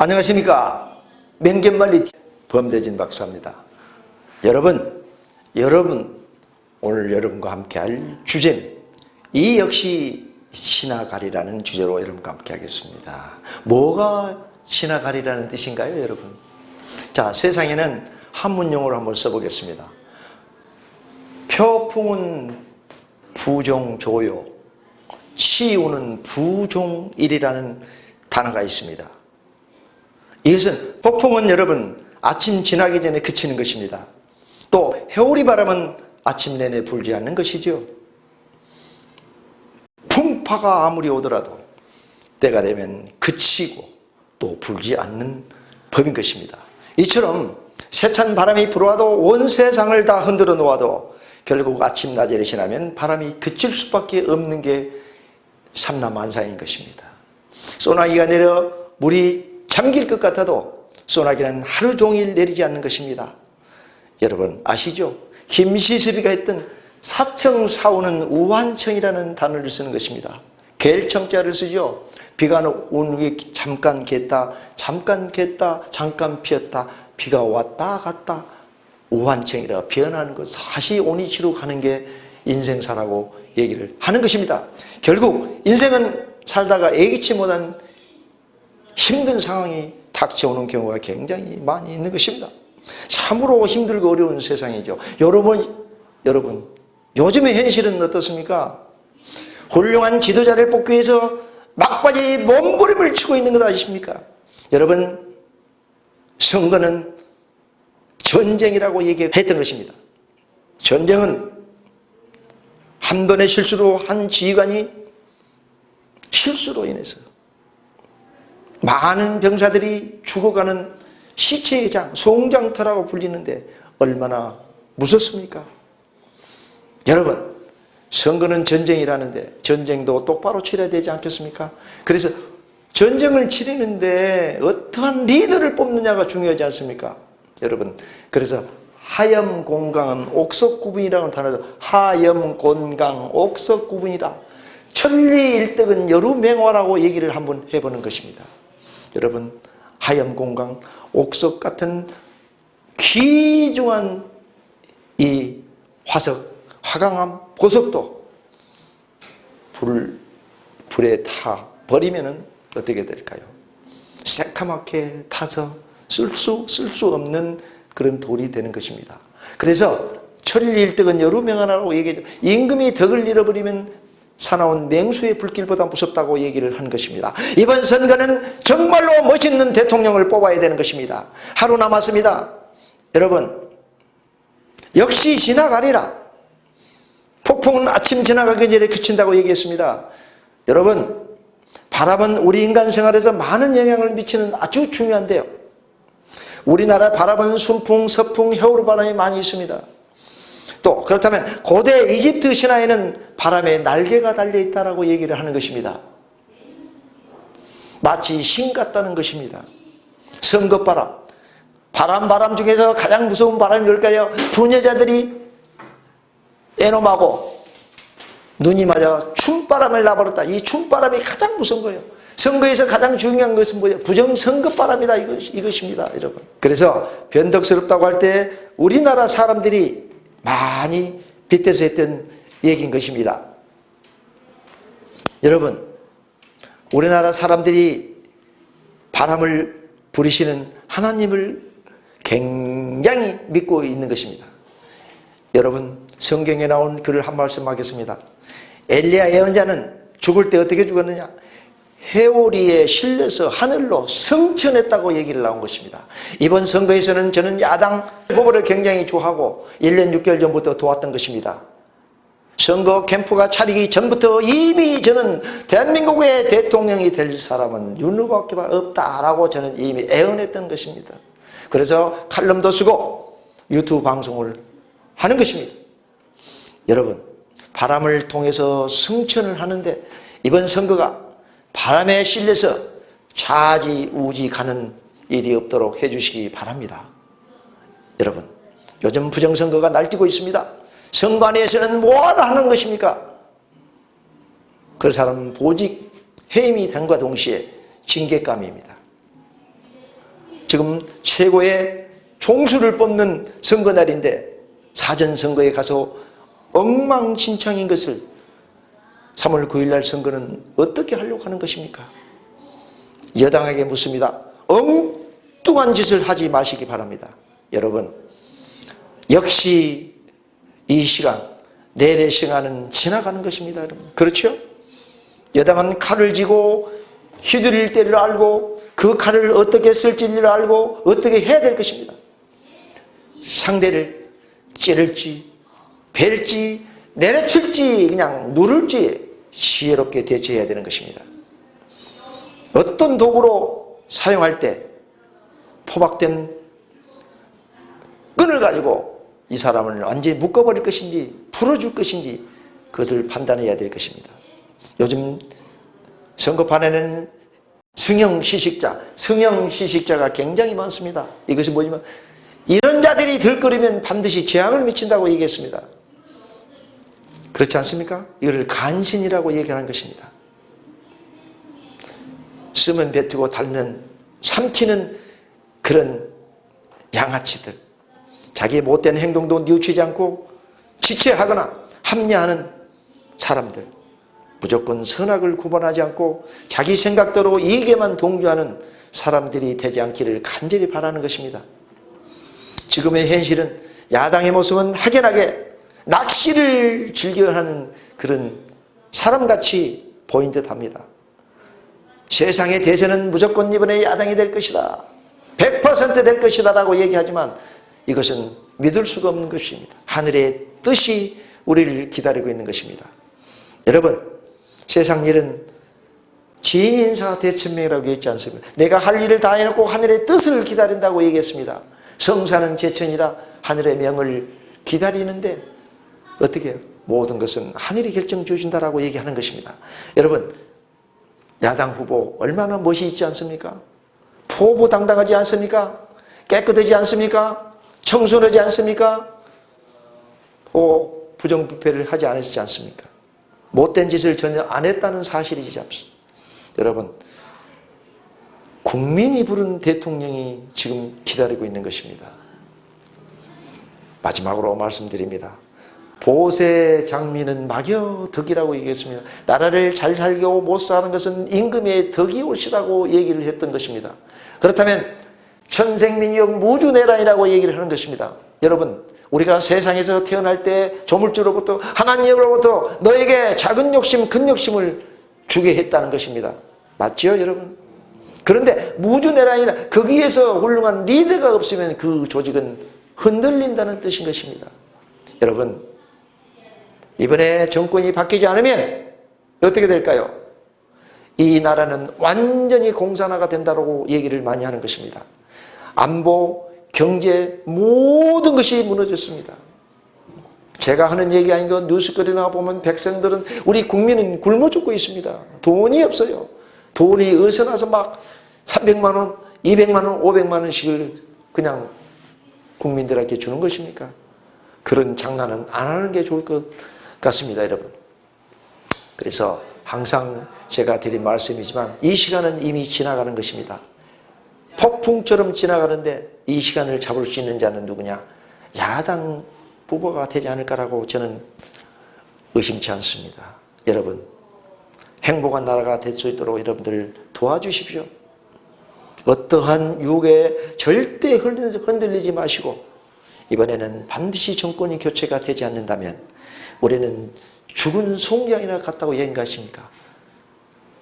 안녕하십니까. 맹견말리 범대진 박사입니다. 여러분 오늘 여러분과 함께 할 주제는 이 역시 지나가리라는 주제로 여러분과 함께 하겠습니다. 뭐가 지나가리라는 뜻인가요, 여러분? 자, 세상에는 한문용어로 한번 써보겠습니다. 표풍은 부종조요, 치우는 부종일이라는 단어가 있습니다. 이것은 폭풍은 여러분 아침 지나기 전에 그치는 것입니다. 또 해오리 바람은 아침 내내 불지 않는 것이죠. 풍파가 아무리 오더라도 때가 되면 그치고 또 불지 않는 법인 것입니다. 이처럼 세찬 바람이 불어와도 온 세상을 다 흔들어 놓아도 결국 아침 낮에 지나면 바람이 그칠 수밖에 없는 게 삼라만사인 것입니다. 소나기가 내려 물이 잠길 것 같아도 소나기는 하루 종일 내리지 않는 것입니다. 여러분 아시죠? 김시섭이가 했던 사청사오는 우환청이라는 단어를 쓰는 것입니다. 갤청자를 쓰죠. 비가 온 후에 잠깐 갰다, 잠깐 갰다, 잠깐 피었다, 비가 왔다 갔다 우환청이라 변하는 것, 사시오니치로 가는 게 인생사라고 얘기를 하는 것입니다. 결국 인생은 살다가 예기치 못한 힘든 상황이 닥쳐오는 경우가 굉장히 많이 있는 것입니다. 참으로 힘들고 어려운 세상이죠. 여러분 요즘의 현실은 어떻습니까? 훌륭한 지도자를 뽑기 위해서 막바지 몸부림을 치고 있는 것 아십니까? 여러분, 선거는 전쟁이라고 얘기했던 것입니다. 전쟁은 한 번의 실수로 한 지휘관이 실수로 인해서 많은 병사들이 죽어가는 시체의 장, 송장터라고 불리는데 얼마나 무섭습니까? 여러분, 선거는 전쟁이라는데 전쟁도 똑바로 치러야 되지 않겠습니까? 그래서 전쟁을 치르는데 어떠한 리더를 뽑느냐가 중요하지 않습니까? 여러분, 그래서 하염공강은 옥석구분이라는 단어로 하염곤강 옥석구분이라 천리일득은 여루맹화라고 얘기를 한번 해보는 것입니다. 여러분, 하염공강 옥석 같은 귀중한 이 화석, 화강암, 보석도 불에 타 버리면은 어떻게 될까요? 새카맣게 타서 쓸 수 없는 그런 돌이 되는 것입니다. 그래서 천리일득은 여루맹화라고 얘기하죠. 임금이 덕을 잃어버리면 사나운 맹수의 불길보다 무섭다고 얘기를 한 것입니다. 이번 선거는 정말로 멋있는 대통령을 뽑아야 되는 것입니다. 하루 남았습니다. 여러분, 역시 지나가리라. 폭풍은 아침 지나가기 전에 그친다고 얘기했습니다. 여러분, 바람은 우리 인간 생활에서 많은 영향을 미치는 아주 중요한데요. 우리나라 바람은 순풍, 서풍, 해오리 바람이 많이 있습니다. 또 그렇다면 고대 이집트 신화에는 바람에 날개가 달려있다라고 얘기를 하는 것입니다. 마치 신 같다는 것입니다. 선거바람, 바람 중에서 가장 무서운 바람이 뭘까요? 부녀자들이 애놈하고 눈이 맞아 춤바람을 놔버렸다. 이 춤바람이 가장 무서운 거예요. 선거에서 가장 중요한 것은 뭐예요? 부정선거바람이다, 이것입니다, 여러분. 그래서 변덕스럽다고 할 때 우리나라 사람들이 많이 빗대서 했던 얘기인 것입니다. 여러분, 우리나라 사람들이 바람을 부리시는 하나님을 굉장히 믿고 있는 것입니다. 여러분, 성경에 나온 글을 한 말씀 하겠습니다. 엘리야 예언자는 죽을 때 어떻게 죽었느냐? 해오리에 실려서 하늘로 승천했다고 얘기를 나온 것입니다. 이번 선거에서는 저는 야당 후보를 굉장히 좋아하고 1년 6개월 전부터 도왔던 것입니다. 선거 캠프가 차리기 전부터 이미 저는 대한민국의 대통령이 될 사람은 윤후보밖에 없다라고 저는 이미 애언했던 것입니다. 그래서 칼럼도 쓰고 유튜브 방송을 하는 것입니다. 여러분, 바람을 통해서 승천을 하는데 이번 선거가 바람에 실려서 좌지우지 가는 일이 없도록 해주시기 바랍니다. 여러분, 요즘 부정선거가 날뛰고 있습니다. 선거 안에서는 뭐하러 하는 것입니까? 그 사람은 보직 해임이 된과 동시에 징계감입니다. 지금 최고의 총수를 뽑는 선거날인데 사전선거에 가서 엉망진창인 것을 3월 9일 날 선거는 어떻게 하려고 하는 것입니까? 여당에게 묻습니다. 엉뚱한 짓을 하지 마시기 바랍니다. 여러분, 역시 이 시간, 내래 시간은 지나가는 것입니다. 여러분. 그렇죠? 여당은 칼을 쥐고 휘두릴 때를 알고 그 칼을 어떻게 쓸지를 알고 어떻게 해야 될 것입니다. 상대를 찌를지 벨지 내려칠지 그냥 누를지 지혜롭게 대처해야 되는 것입니다. 어떤 도구로 사용할 때 포박된 끈을 가지고 이 사람을 완전히 묶어버릴 것인지 풀어줄 것인지 그것을 판단해야 될 것입니다. 요즘 선거판에는 승형시식자가 굉장히 많습니다. 이것이 뭐냐면 이런 자들이 들끓이면 반드시 재앙을 미친다고 얘기했습니다. 그렇지 않습니까? 이걸 간신이라고 얘기하는 것입니다. 쓰면 뱉고 달면 삼키는 그런 양아치들, 자기의 못된 행동도 뉘우치지 않고 지체하거나 합리화하는 사람들, 무조건 선악을 구분하지 않고 자기 생각대로 이익에만 동조하는 사람들이 되지 않기를 간절히 바라는 것입니다. 지금의 현실은 야당의 모습은 확연하게 낚시를 즐겨하는 그런 사람같이 보인 듯합니다. 세상의 대세는 무조건 이번에 야당이 될 것이다, 100% 될 것이다 라고 얘기하지만 이것은 믿을 수가 없는 것입니다. 하늘의 뜻이 우리를 기다리고 있는 것입니다. 여러분, 세상 일은 지인인사 대천명이라고 했지 않습니까? 내가 할 일을 다 해놓고 하늘의 뜻을 기다린다고 얘기했습니다. 성사는 제천이라 하늘의 명을 기다리는데 어떻게 해요? 모든 것은 하늘이 결정 주신다라고 얘기하는 것입니다. 여러분, 야당 후보 얼마나 멋이 있지 않습니까? 포부당당하지 않습니까? 깨끗하지 않습니까? 청순하지 않습니까? 부정부패를 하지 않았지 않습니까? 못된 짓을 전혀 안 했다는 사실이지 잡수. 여러분, 국민이 부른 대통령이 지금 기다리고 있는 것입니다. 마지막으로 말씀드립니다. 보세 장미는 막여덕이라고 얘기했습니다. 나라를 잘 살고 못 사는 것은 임금의 덕이 올시라고 얘기를 했던 것입니다. 그렇다면 천생민족 무주내란이라고 얘기를 하는 것입니다. 여러분, 우리가 세상에서 태어날 때 조물주로부터 하나님으로부터 너에게 작은 욕심 큰 욕심을 주게 했다는 것입니다. 맞죠, 여러분? 그런데 무주내란이라 거기에서 훌륭한 리더가 없으면 그 조직은 흔들린다는 뜻인 것입니다. 여러분, 이번에 정권이 바뀌지 않으면 어떻게 될까요? 이 나라는 완전히 공산화가 된다고 얘기를 많이 하는 것입니다. 안보, 경제 모든 것이 무너졌습니다. 제가 하는 얘기 아닌 거 뉴스거리나 보면 백성들은, 우리 국민은 굶어 죽고 있습니다. 돈이 없어요. 돈이 어디서 나서 막 300만 원, 200만 원, 500만 원씩을 그냥 국민들에게 주는 것입니까? 그런 장난은 안 하는 게 좋을 것 같습니다, 여러분. 그래서 항상 제가 드린 말씀이지만 이 시간은 이미 지나가는 것입니다. 폭풍처럼 지나가는데 이 시간을 잡을 수 있는 자는 누구냐? 야당 후보가 되지 않을까라고 저는 의심치 않습니다. 여러분, 행복한 나라가 될 수 있도록 여러분들 도와주십시오. 어떠한 유혹에 절대 흔들리지 마시고, 이번에는 반드시 정권이 교체가 되지 않는다면 우리는 죽은 송장이나 같다고 얘기하십니까?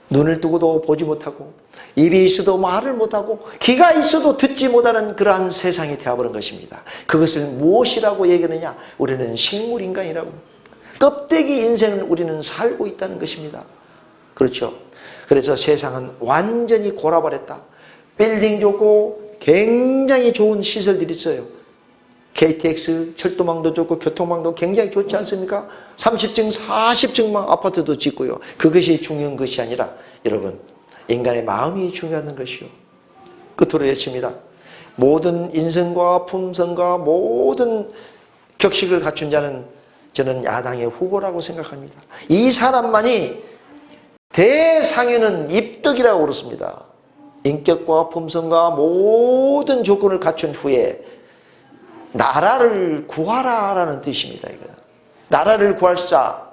눈을 뜨고도 보지 못하고 입이 있어도 말을 못하고 귀가 있어도 듣지 못하는 그러한 세상이 되어버린 것입니다. 그것을 무엇이라고 얘기하느냐? 우리는 식물인간이라고, 껍데기 인생을 우리는 살고 있다는 것입니다. 그렇죠? 그래서 세상은 완전히 골아버렸다. 빌딩 좋고 굉장히 좋은 시설들이 있어요. KTX, 철도망도 좋고 교통망도 굉장히 좋지 않습니까? 30층, 40층만 아파트도 짓고요. 그것이 중요한 것이 아니라 여러분, 인간의 마음이 중요한 것이요. 끝으로 외칩니다. 모든 인성과 품성과 모든 격식을 갖춘 자는 저는 야당의 후보라고 생각합니다. 이 사람만이 대상에는 입덕이라고 그렇습니다. 인격과 품성과 모든 조건을 갖춘 후에 나라를 구하라라는 뜻입니다. 이거. 나라를 구할 자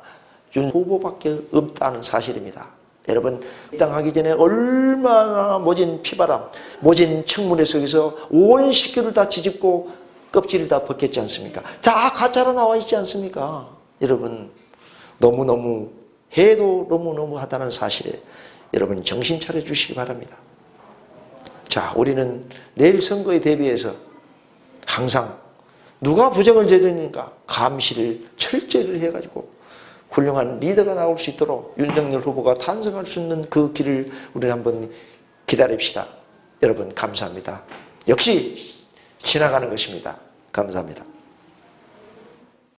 윤 후보밖에 없다는 사실입니다. 여러분, 입당하기 전에 얼마나 모진 피바람, 모진 청문회 속에서 온 식구를 다 뒤집고 껍질을 다 벗겼지 않습니까? 다 가짜로 나와 있지 않습니까? 여러분, 너무너무 해도 너무너무 하다는 사실에 여러분 정신 차려 주시기 바랍니다. 자, 우리는 내일 선거에 대비해서 항상 누가 부정을 저지르니까 감시를 철저히 해가지고 훌륭한 리더가 나올 수 있도록 윤석열 후보가 탄생할 수 있는 그 길을 우리는 한번 기다립시다. 여러분 감사합니다. 역시 지나가는 것입니다. 감사합니다.